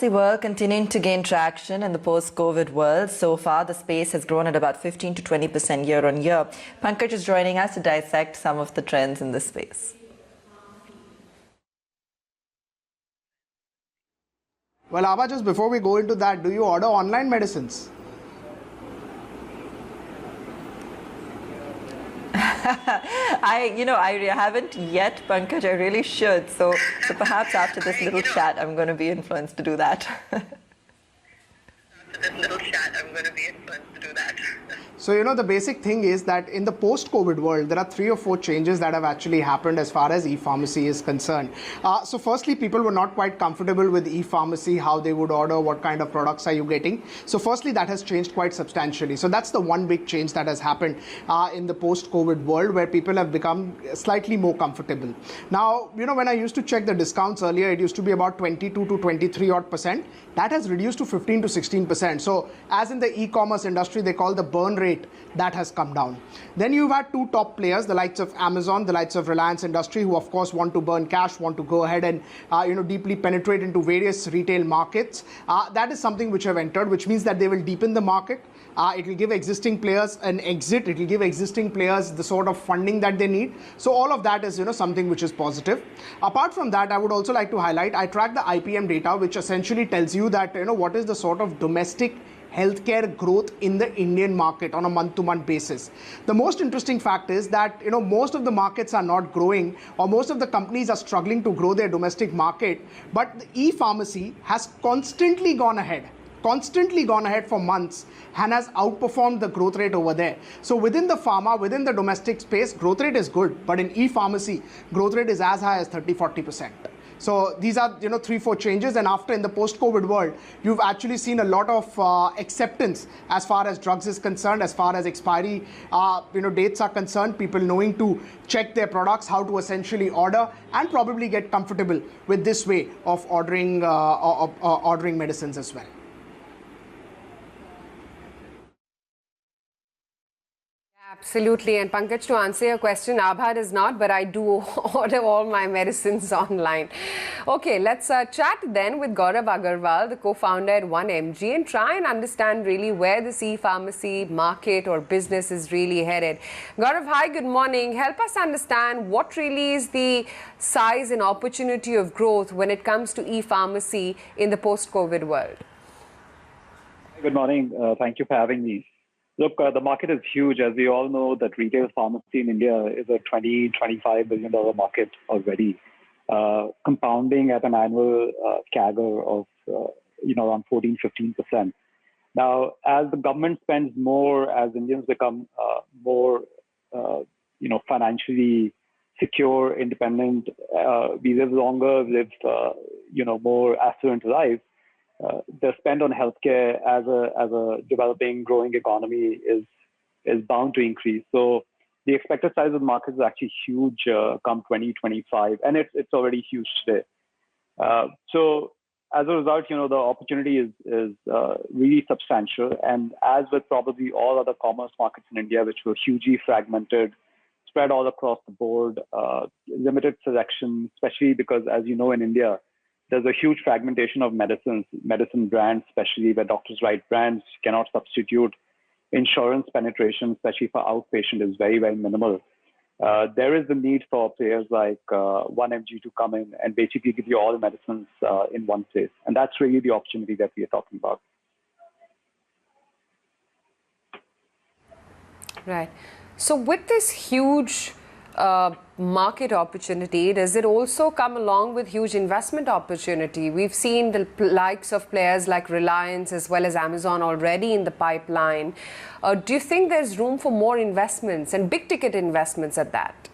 The world continuing to gain traction in the post-COVID world. So far, the space has grown at about 15 to 20% year on year. Pankaj is joining us to dissect some of the trends in this space. Well, Abha, just before we go into that, do you order online medicines? I haven't yet, Pankaj. I really should. So perhaps after this little chat, I'm going to be influenced to do that. So, the basic thing is that in the post-COVID world, there are 3 or 4 changes that have actually happened as far as e-pharmacy is concerned. So firstly, people were not quite comfortable with e-pharmacy, how they would order, what kind of products are you getting. So firstly, that has changed quite substantially. So that's the one big change that has happened in the post-COVID world, where people have become slightly more comfortable. Now, when I used to check the discounts earlier, it used to be about 22 to 23 odd percent. That has reduced to 15 to 16%. So as in the e-commerce industry, they call the burn rate, that has come down. Then you've had 2 top players, the likes of Amazon, the likes of Reliance Industry, who of course want to burn cash, want to go ahead and deeply penetrate into various retail markets. That is something which have entered, which means that they will deepen the market. It will give existing players an exit. It will give existing players the sort of funding that they need. So all of that is something which is positive. Apart from that, I would also like to highlight, I track the IPM data, which essentially tells you that what is the sort of domestic healthcare growth in the Indian market on a month-to-month basis. The most interesting fact is that most of the markets are not growing, or most of the companies are struggling to grow their domestic market, but the e-pharmacy has constantly gone ahead for months and has outperformed the growth rate over there. So within the pharma, within the domestic space, growth rate is good, but in e-pharmacy, growth rate is as high as 30-40%. So these are 3-4 changes, and after in the post-COVID world, you've actually seen a lot of acceptance as far as drugs is concerned, as far as expiry dates are concerned, people knowing to check their products, how to essentially order, and probably get comfortable with this way of ordering medicines as well. Absolutely. And Pankaj, to answer your question, Abha does not, but I do order all my medicines online. Okay, let's chat then with Gaurav Agarwal, the co-founder at 1mg, and try and understand really where this e-pharmacy market or business is really headed. Gaurav, hi, good morning. Help us understand what really is the size and opportunity of growth when it comes to e-pharmacy in the post-COVID world. Good morning. Thank you for having me. Look, the market is huge. As we all know, that retail pharmacy in India is a $20-25 billion market already, compounding at an annual CAGR of around 14-15%. Now, as the government spends more, as Indians become more financially secure, independent, we live longer, live more affluent lives. The spend on healthcare as a developing, growing economy is bound to increase. So the expected size of the market is actually huge come 2025, and it's already huge today. So as a result, the opportunity is really substantial. And as with probably all other commerce markets in India, which were hugely fragmented, spread all across the board, limited selection, especially because, as you know, in India, there's a huge fragmentation of medicine brands, especially where doctors write brands, cannot substitute. Insurance penetration, especially for outpatient, is very, very minimal. There is the need for players like 1mg to come in and basically give you all the medicines in one place. And that's really the opportunity that we are talking about. Right. So with this huge market opportunity, does it also come along with huge investment opportunity? We've seen the likes of players like Reliance as well as Amazon already in the pipeline. Do you think there's room for more investments and big ticket investments at that?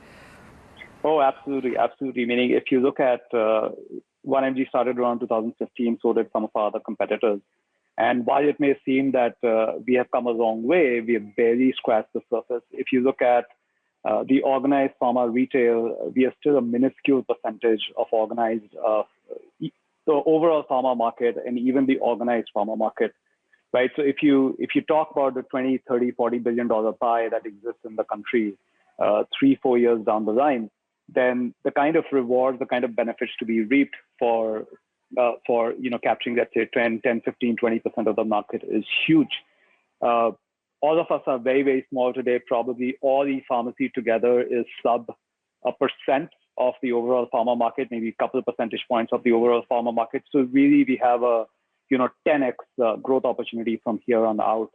Oh, absolutely. Absolutely. Meaning, if you look at 1mg started around 2015, so did some of our other competitors. And while it may seem that we have come a long way, we have barely scratched the surface. If you look at the organized pharma retail, we are still a minuscule percentage of organized, the overall pharma market and even the organized pharma market, right? So if you talk about the 20, 30, $40 billion pie that exists in the country 3-4 years down the line, then the kind of rewards, the kind of benefits to be reaped for for capturing, let's say, 10, 15, 20% of the market is huge. All of us are very, very small today. Probably all e-pharmacy together is sub a percent of the overall pharma market, maybe a couple of percentage points of the overall pharma market. So really, we have a 10x growth opportunity from here on out.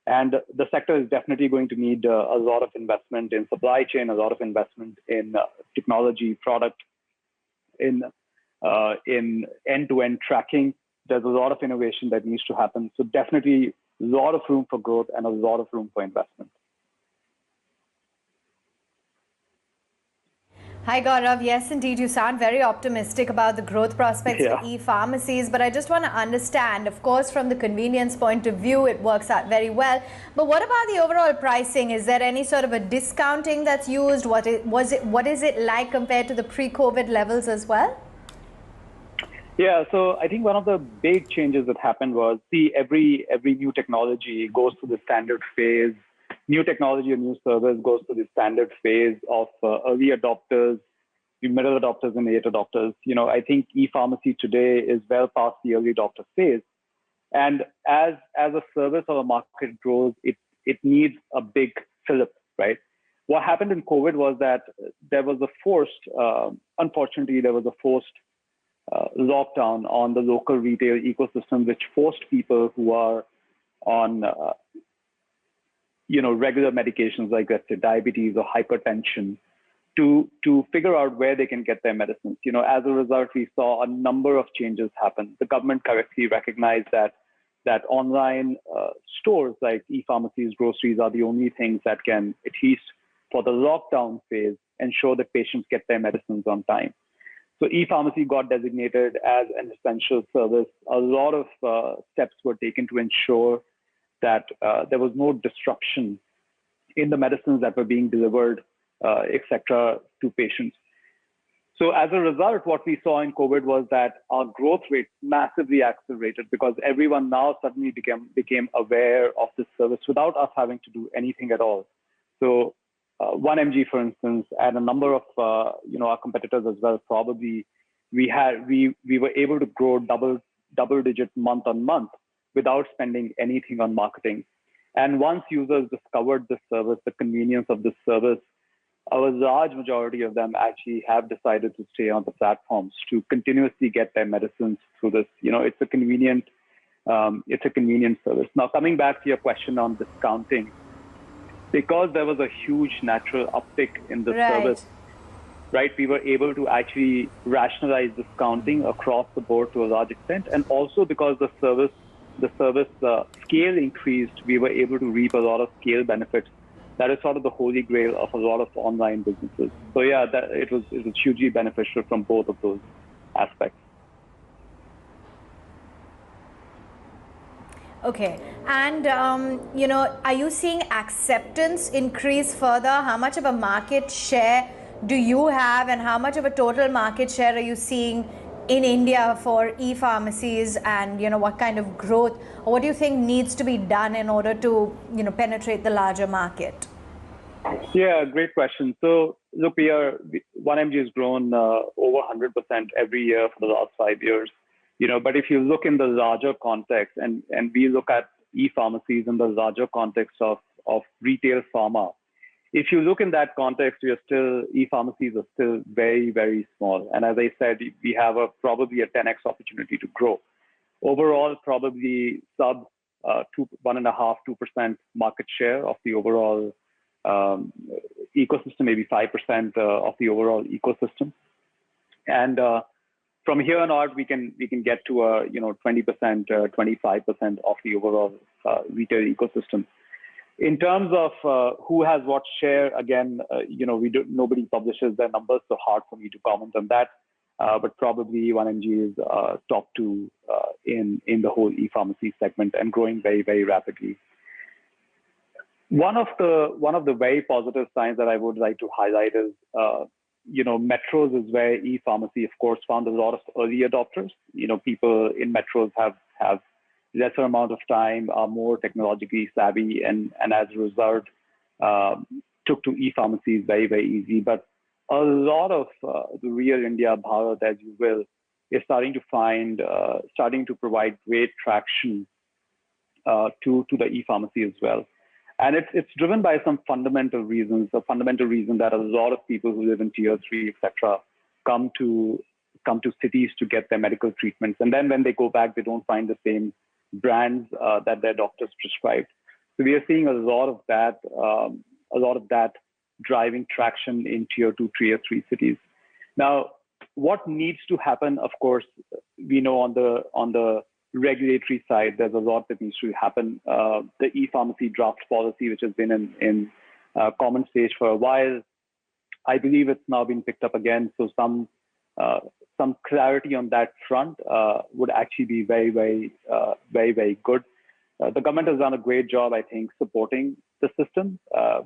And the sector is definitely going to need a lot of investment in supply chain, a lot of investment in technology, product, in end-to-end tracking. There's a lot of innovation that needs to happen. So definitely a lot of room for growth and a lot of room for investment. Hi Gaurav, yes indeed, you sound very optimistic about the growth prospects for e-pharmacies, but I just want to understand, of course from the convenience point of view it works out very well, but what about the overall pricing? Is there any sort of a discounting that's used? What is it like compared to the pre-COVID levels as well? Yeah, so I think one of the big changes that happened was, see, every new technology goes through the standard phase. New technology or new service goes through the standard phase of early adopters, the middle adopters, and late adopters. I think e-pharmacy today is well past the early adopter phase. And as a service or a market grows, it needs a big fillip, right? What happened in COVID was that there was unfortunately, there was a forced lockdown on the local retail ecosystem, which forced people who are on regular medications like, let's say, diabetes or hypertension to figure out where they can get their medicines. As a result, we saw a number of changes happen. The government correctly recognized that online stores like e-pharmacies, groceries are the only things that can, at least for the lockdown phase, ensure that patients get their medicines on time. So e-pharmacy got designated as an essential service. A lot of steps were taken to ensure that there was no disruption in the medicines that were being delivered, etc., to patients. So as a result, what we saw in COVID was that our growth rate massively accelerated because everyone now suddenly became aware of this service without us having to do anything at all. So 1mg, for instance, and a number of our competitors as well, probably we were able to grow double digit month on month without spending anything on marketing. And once users discovered this service, the convenience of this service, a large majority of them actually have decided to stay on the platforms to continuously get their medicines through this. It's a convenient service. Now, coming back to your question on discounting, because there was a huge natural uptick in the service, right? We were able to actually rationalize discounting across the board to a large extent, and also because the service scale increased, we were able to reap a lot of scale benefits. That is sort of the holy grail of a lot of online businesses. So yeah, it was hugely beneficial from both of those aspects. Okay, and are you seeing acceptance increase further? How much of a market share do you have, and how much of a total market share are you seeing in India for e-pharmacies, and what kind of growth, or what do you think needs to be done in order to penetrate the larger market? Yeah, great question. So look, 1mg has grown over 100% every year for the last 5 years. But if you look in the larger context, and we look at e-pharmacies in the larger context of retail pharma, if you look in that context, e-pharmacies are still very, very small. And as I said, we have probably a 10x opportunity to grow. Overall, probably sub 1.5–2% market share of the overall ecosystem, maybe 5% of the overall ecosystem. And from here on out, we can get to 20%, 25% of the overall retail ecosystem. In terms of who has what share, again, nobody publishes their numbers, so hard for me to comment on that. But probably 1mg is top 2 in the whole e-pharmacy segment and growing very, very rapidly. One of the very positive signs that I would like to highlight is, metros is where e-pharmacy, of course, found a lot of early adopters. People in metros have lesser amount of time, are more technologically savvy, and as a result, took to e-pharmacies very, very easy. But a lot of the real India, Bharat, as you will, is starting to provide great traction to the e-pharmacy as well. And it's driven by some fundamental reasons. A fundamental reason that a lot of people who live in tier 3, etc., come to cities to get their medical treatments, and then when they go back, they don't find the same brands that their doctors prescribed. So we are seeing a lot of that driving traction in tier 2, tier 3 cities. Now, what needs to happen? Of course, we know on the regulatory side, there's a lot that needs to happen. The e-pharmacy draft policy, which has been in common stage for a while, I believe it's now been picked up again. So some clarity on that front would actually be very, very good. The government has done a great job, I think, supporting the system,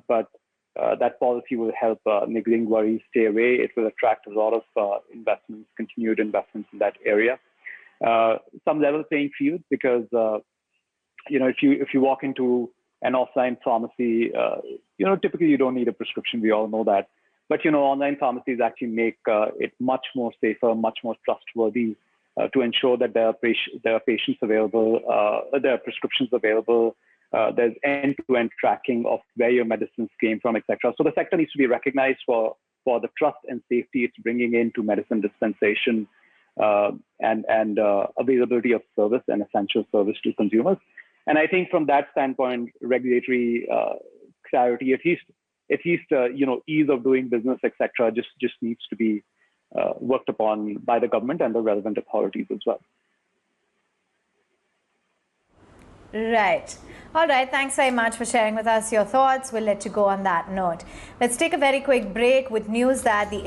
but that policy will help niggling worries stay away. It will attract a lot of continued investments in that area. Some level playing field, because if you walk into an offline pharmacy, typically you don't need a prescription. We all know that. But online pharmacies actually make it much more safer, much more trustworthy to ensure that there are patients available, there are prescriptions available. There's end-to-end tracking of where your medicines came from, etc. So the sector needs to be recognized for the trust and safety it's bringing into medicine dispensation and availability of service and essential service to consumers. And I think from that standpoint, regulatory clarity, at least ease of doing business, etc., just needs to be worked upon by the government and the relevant authorities as well. Right. All right. Thanks very much for sharing with us your thoughts. We'll let you go on that note. Let's take a very quick break with news that the